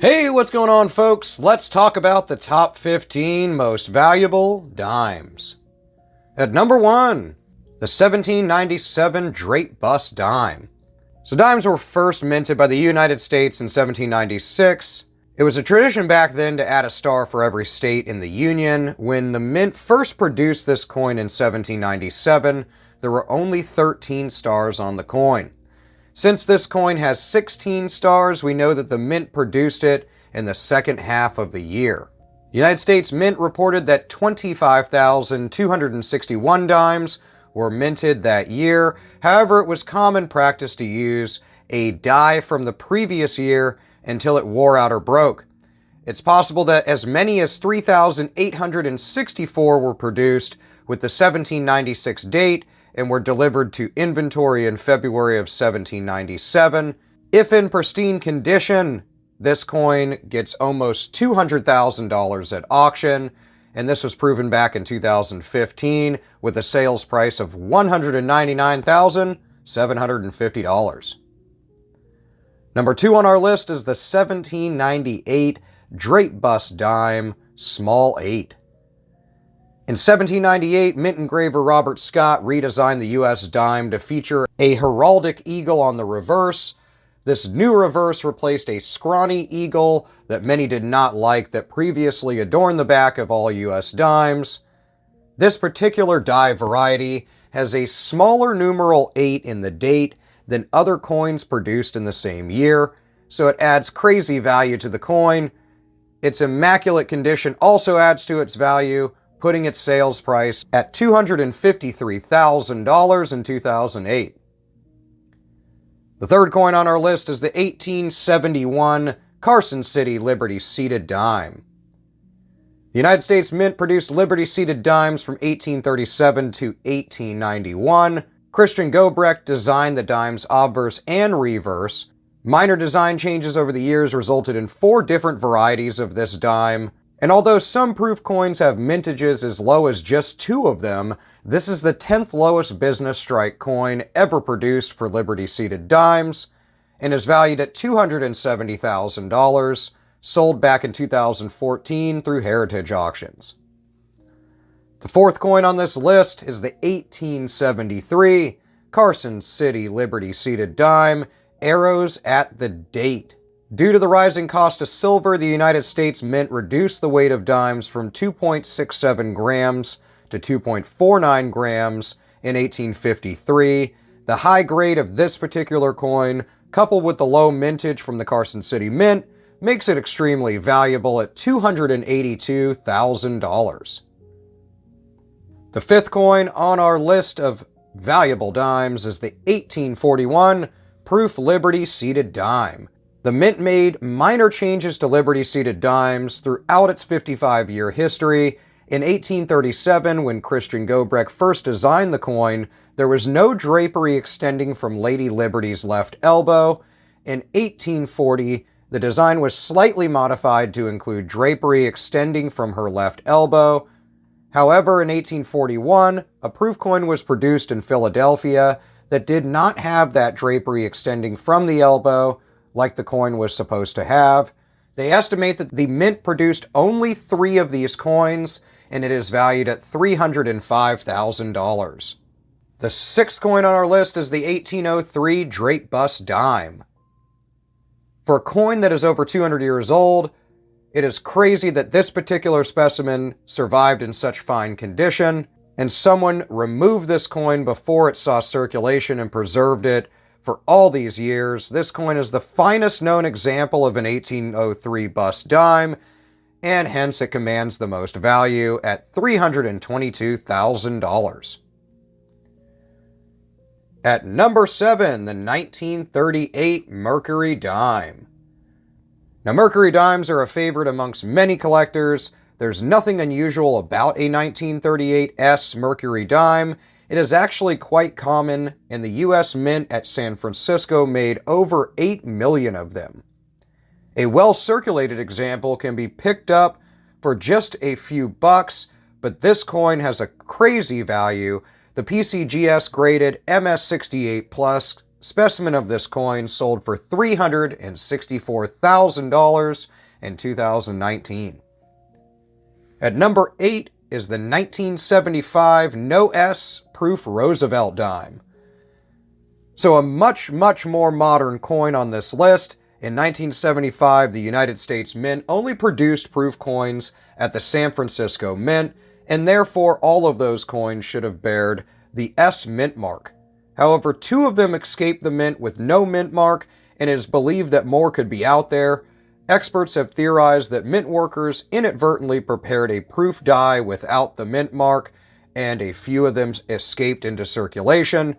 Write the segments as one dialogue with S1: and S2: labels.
S1: Hey, what's going on, folks? Let's talk about the top 15 most valuable dimes. At number 1, the 1797 Drape Bust dime. So dimes were first minted by the United States in 1796. It was a tradition back then to add a star for every state in the Union. When the mint first produced this coin in 1797, there were only 13 stars on the coin. Since this coin has 16 stars, we know that the mint produced it in the second half of the year. The United States Mint reported that 25,261 dimes were minted that year. However, it was common practice to use a die from the previous year until it wore out or broke. It's possible that as many as 3,864 were produced with the 1796 date and were delivered to inventory in February of 1797. If in pristine condition, this coin gets almost $200,000 at auction, and this was proven back in 2015 with a sales price of $199,750. Number 2 on our list is the 1798 Drape Bust dime, small 8. In 1798, mint engraver Robert Scott redesigned the U.S. dime to feature a heraldic eagle on the reverse. This new reverse replaced a scrawny eagle that many did not like that previously adorned the back of all U.S. dimes. This particular die variety has a smaller numeral 8 in the date than other coins produced in the same year, so it adds crazy value to the coin. Its immaculate condition also adds to its value, putting its sales price at $253,000 in 2008. The third coin on our list is the 1871 Carson City Liberty Seated dime. The United States Mint produced Liberty Seated dimes from 1837 to 1891. Christian Gobrecht designed the dime's obverse and reverse. Minor design changes over the years resulted in 4 different varieties of this dime. And although some proof coins have mintages as low as just 2 of them, this is the 10th lowest business strike coin ever produced for Liberty Seated dimes, and is valued at $270,000, sold back in 2014 through heritage auctions. The fourth coin on this list is the 1873 Carson City Liberty Seated dime, arrows at the date. Due to the rising cost of silver, the United States Mint reduced the weight of dimes from 2.67 grams to 2.49 grams in 1853. The high grade of this particular coin, coupled with the low mintage from the Carson City Mint, makes it extremely valuable at $282,000. The fifth coin on our list of valuable dimes is the 1841 Proof Liberty Seated dime. The Mint made minor changes to Liberty Seated dimes throughout its 55-year history. In 1837, when Christian Gobrecht first designed the coin, there was no drapery extending from Lady Liberty's left elbow. In 1840, the design was slightly modified to include drapery extending from her left elbow. However, in 1841, a proof coin was produced in Philadelphia that did not have that drapery extending from the elbow, like the coin was supposed to have. They estimate that the Mint produced only 3 of these coins, and it is valued at $305,000. The sixth coin on our list is the 1803 Drape Bust dime. For a coin that is over 200 years old, it is crazy that this particular specimen survived in such fine condition, and someone removed this coin before it saw circulation and preserved it for all these years. This coin is the finest known example of an 1803 bust dime, and hence it commands the most value at $322,000. At number 7, the 1938 Mercury dime. Now, Mercury dimes are a favorite amongst many collectors. There's nothing unusual about a 1938 S Mercury dime. It is actually quite common, and the U.S. Mint at San Francisco made over 8 million of them. A well-circulated example can be picked up for just a few bucks, but this coin has a crazy value. The PCGS graded MS68 Plus specimen of this coin sold for $364,000 in 2019. At number 8 is the 1975 No S proof Roosevelt dime. So a much more modern coin on this list. In 1975, the United States Mint only produced proof coins at the San Francisco Mint, and therefore all of those coins should have bared the S mint mark. However, 2 of them escaped the mint with no mint mark, and it is believed that more could be out there. Experts have theorized that mint workers inadvertently prepared a proof die without the mint mark, and a few of them escaped into circulation.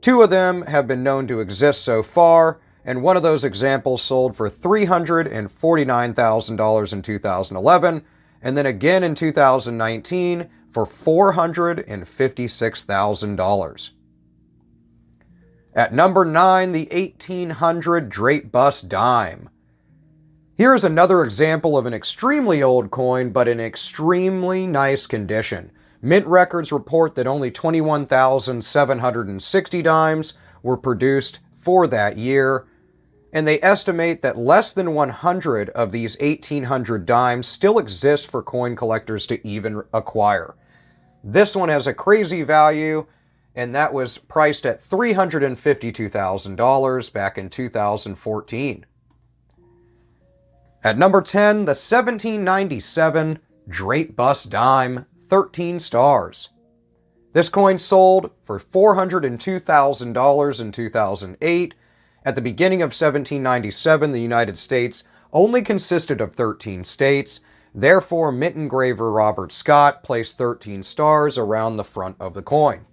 S1: 2 of them have been known to exist so far, and one of those examples sold for $349,000 in 2011, and then again in 2019 for $456,000. At number 9, the 1800 Drape Bust dime. Here is another example of an extremely old coin, but in extremely nice condition. Mint records report that only 21,760 dimes were produced for that year, and they estimate that less than 100 of these 1800 dimes still exist for coin collectors to even acquire. This one has a crazy value, and that was priced at $352,000 back in 2014. At number 10, the 1797 Drape Bust dime, 13 stars. This coin sold for $402,000 in 2008. At the beginning of 1797, the United States only consisted of 13 states. Therefore, mint engraver Robert Scott placed 13 stars around the front of the coin.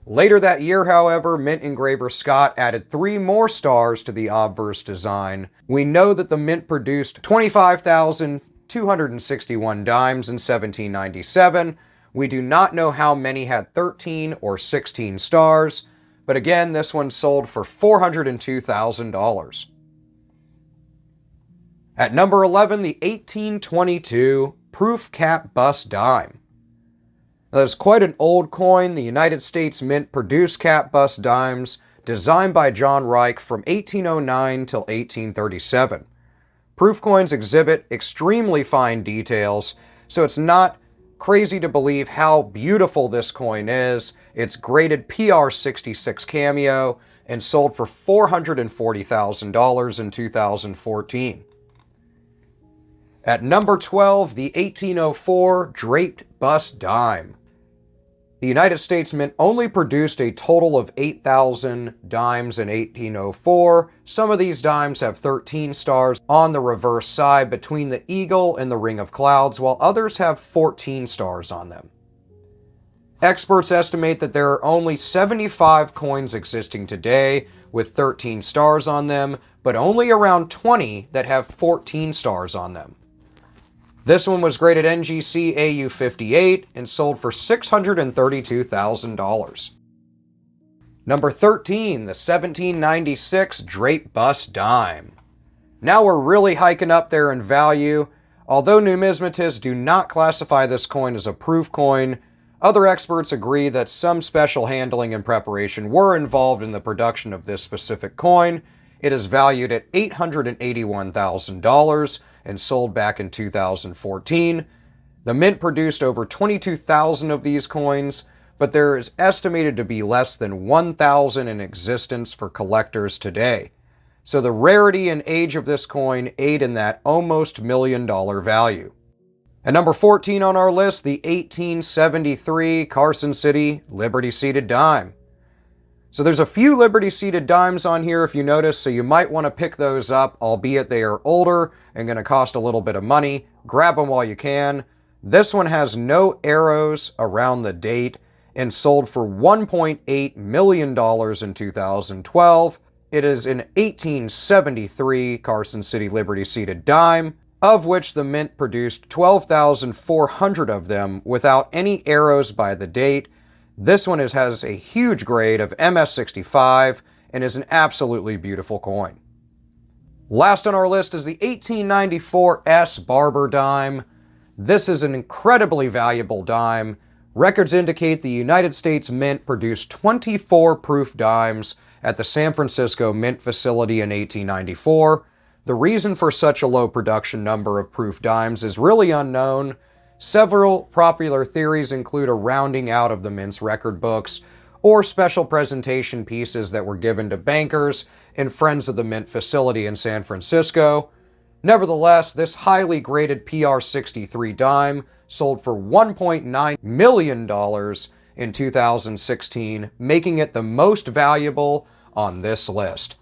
S1: Later that year, however, mint engraver Scott added 3 more stars to the obverse design. We know that the mint produced 25,261 dimes in 1797. We do not know how many had 13 or 16 stars, but again, this one sold for $402,000. At number 11, the 1822 Proof Cap Bust dime. Now, that's quite an old coin. The United States Mint produced cap bust dimes designed by John Reich from 1809 till 1837. Proof coins exhibit extremely fine details, so it's not crazy to believe how beautiful this coin is. It's graded PR66 cameo and sold for $440,000 in 2014. At number 12, the 1804 Draped Bust dime. The United States Mint only produced a total of 8,000 dimes in 1804. Some of these dimes have 13 stars on the reverse side between the eagle and the ring of clouds, while others have 14 stars on them. Experts estimate that there are only 75 coins existing today with 13 stars on them, but only around 20 that have 14 stars on them. This one was graded NGC AU58 and sold for $632,000. Number 13, the 1796 Drape Bust dime. Now we're really hiking up there in value. Although numismatists do not classify this coin as a proof coin, other experts agree that some special handling and preparation were involved in the production of this specific coin. It is valued at $881,000 and sold back in 2014. The mint produced over 22,000 of these coins, but there is estimated to be less than 1,000 in existence for collectors today. So the rarity and age of this coin aid in that almost $1 million value. At number 14 on our list, the 1873 Carson City Liberty-seated dime. So there's a few Liberty-seated dimes on here, if you notice, so you might want to pick those up, albeit they are older and going to cost a little bit of money. Grab them while you can. This one has no arrows around the date and sold for $1.8 million in 2012. It is an 1873 Carson City Liberty-seated dime, of which the mint produced 12,400 of them without any arrows by the date. This one has a huge grade of MS65 and is an absolutely beautiful coin. Last on our list is the 1894 S Barber dime. This is an incredibly valuable dime. Records indicate the United States Mint produced 24 proof dimes at the San Francisco Mint facility in 1894. The reason for such a low production number of proof dimes is really unknown. Several popular theories include a rounding out of the Mint's record books, or special presentation pieces that were given to bankers and friends of the Mint facility in San Francisco. Nevertheless, this highly graded PR63 dime sold for $1.9 million in 2016, making it the most valuable on this list.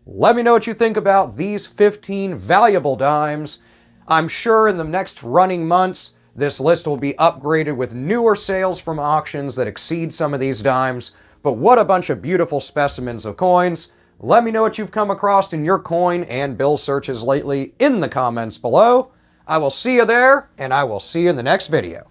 S1: Let me know what you think about these 15 valuable dimes. I'm sure in the next running months, this list will be upgraded with newer sales from auctions that exceed some of these dimes. But what a bunch of beautiful specimens of coins. Let me know what you've come across in your coin and bill searches lately in the comments below. I will see you there, and I will see you in the next video.